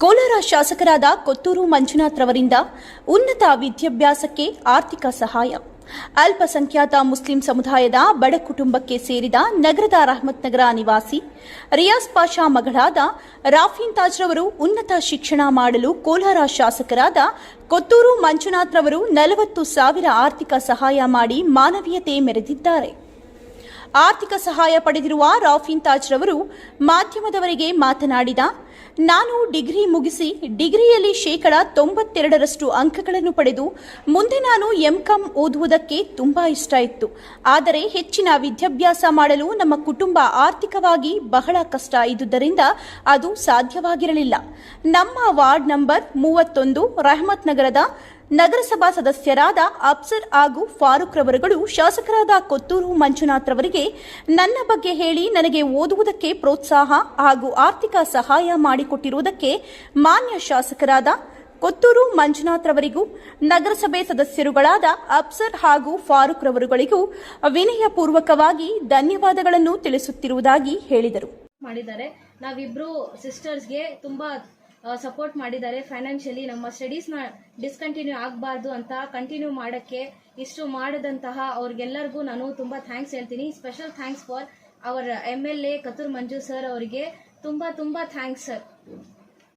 ಕೋಲಾರ ಶಾಸಕರಾದ ಕೊತ್ತೂರು ಮಂಜುನಾಥ್ ರವರಿಂದ ಉನ್ನತ ವಿದ್ಯಾಭ್ಯಾಸಕ್ಕೆ ಆರ್ಥಿಕ ಸಹಾಯ. ಅಲ್ಪಸಂಖ್ಯಾತ ಮುಸ್ಲಿಂ ಸಮುದಾಯದ ಬಡ ಕುಟುಂಬಕ್ಕೆ ಸೇರಿದ ನಗರದ ರಹಮತ್ ನಗರ ನಿವಾಸಿ ರಿಯಾಜ್ ಪಾಷಾ ಮಗಳಾದ ರಾಫೀನ್ ತಾಜ್ ರವರು ಉನ್ನತ ಶಿಕ್ಷಣ ಮಾಡಲು ಕೋಲಾರ ಶಾಸಕರಾದ ಕೊತ್ತೂರು ಮಂಜುನಾಥ್ ರವರು 40,000 ಆರ್ಥಿಕ ಸಹಾಯ ಮಾಡಿ ಮಾನವೀಯತೆ ಮೆರೆದಿದ್ದಾರೆ. ಆರ್ಥಿಕ ಸಹಾಯ ಪಡೆದಿರುವ ರಾಫೀನ್ ತಾಜ್ ರವರು ಮಾಧ್ಯಮದವರಿಗೆ ಮಾತನಾಡಿದ, ನಾನು ಡಿಗ್ರಿ ಮುಗಿಸಿ ಡಿಗ್ರಿಯಲ್ಲಿ 92% ಅಂಕಗಳನ್ನು ಪಡೆದು ಮುಂದೆ ನಾನು ಎಂಕಾಂ ಓದುವುದಕ್ಕೆ ತುಂಬಾ ಇಷ್ಟ ಇತ್ತು. ಆದರೆ ಹೆಚ್ಚಿನ ವಿದ್ಯಾಭ್ಯಾಸ ಮಾಡಲು ನಮ್ಮ ಕುಟುಂಬ ಆರ್ಥಿಕವಾಗಿ ಬಹಳ ಕಷ್ಟ ಇದ್ದುದರಿಂದ ಅದು ಸಾಧ್ಯವಾಗಿರಲಿಲ್ಲ. ನಮ್ಮ ವಾರ್ಡ್ ನಂಬರ್ 31 ರಹಮತ್ ನಗರದ ನಗರಸಭಾ ಸದಸ್ಯರಾದ ಅಫ್ಸರ್ ಹಾಗೂ ಫಾರೂಕ್ ರವರುಗಳು ಶಾಸಕರಾದ ಕೊತ್ತೂರು ಮಂಜುನಾಥ್ ರವರಿಗೆ ನನ್ನ ಬಗ್ಗೆ ಹೇಳಿ ನನಗೆ ಓದುವುದಕ್ಕೆ ಪ್ರೋತ್ಸಾಹ ಹಾಗೂ ಆರ್ಥಿಕ ಸಹಾಯ ಮಾಡಿಕೊಟ್ಟಿರುವುದಕ್ಕೆ ಮಾನ್ಯ ಶಾಸಕರಾದ ಕೊತ್ತೂರು ಮಂಜುನಾಥ್ ರವರಿಗೂ ನಗರಸಭೆ ಸದಸ್ಯರುಗಳಾದ ಅಫ್ಸರ್ ಹಾಗೂ ಫಾರೂಕ್ ರವರುಗಳಿಗೂ ವಿನಯಪೂರ್ವಕವಾಗಿ ಧನ್ಯವಾದಗಳನ್ನು ತಿಳಿಸುತ್ತಿರುವುದಾಗಿ ಹೇಳಿದರು. ನಾವಿಬ್ರು ಸಿಸ್ಟರ್ಸ್ಗೆ ತುಂಬಾ ಸಪೋರ್ಟ್ ಮಾಡಿದ್ದಾರೆ. ಫೈನಾನ್ಷಿಯಲಿ ನಮ್ಮ ಸ್ಟಡೀಸ್ನ ಡಿಸ್ಕಂಟಿನ್ಯೂ ಆಗಬಾರ್ದು ಅಂತ ಕಂಟಿನ್ಯೂ ಮಾಡೋಕ್ಕೆ ಇಷ್ಟು ಮಾಡಿದಂತಹ ಅವ್ರಿಗೆಲ್ಲರಿಗೂ ನಾನು ತುಂಬ ಥ್ಯಾಂಕ್ಸ್ ಹೇಳ್ತೀನಿ. Special thanks for our MLA Kothur Manju sir ಅವರಿಗೆ ತುಂಬ ಥ್ಯಾಂಕ್ಸ್ ಸರ್.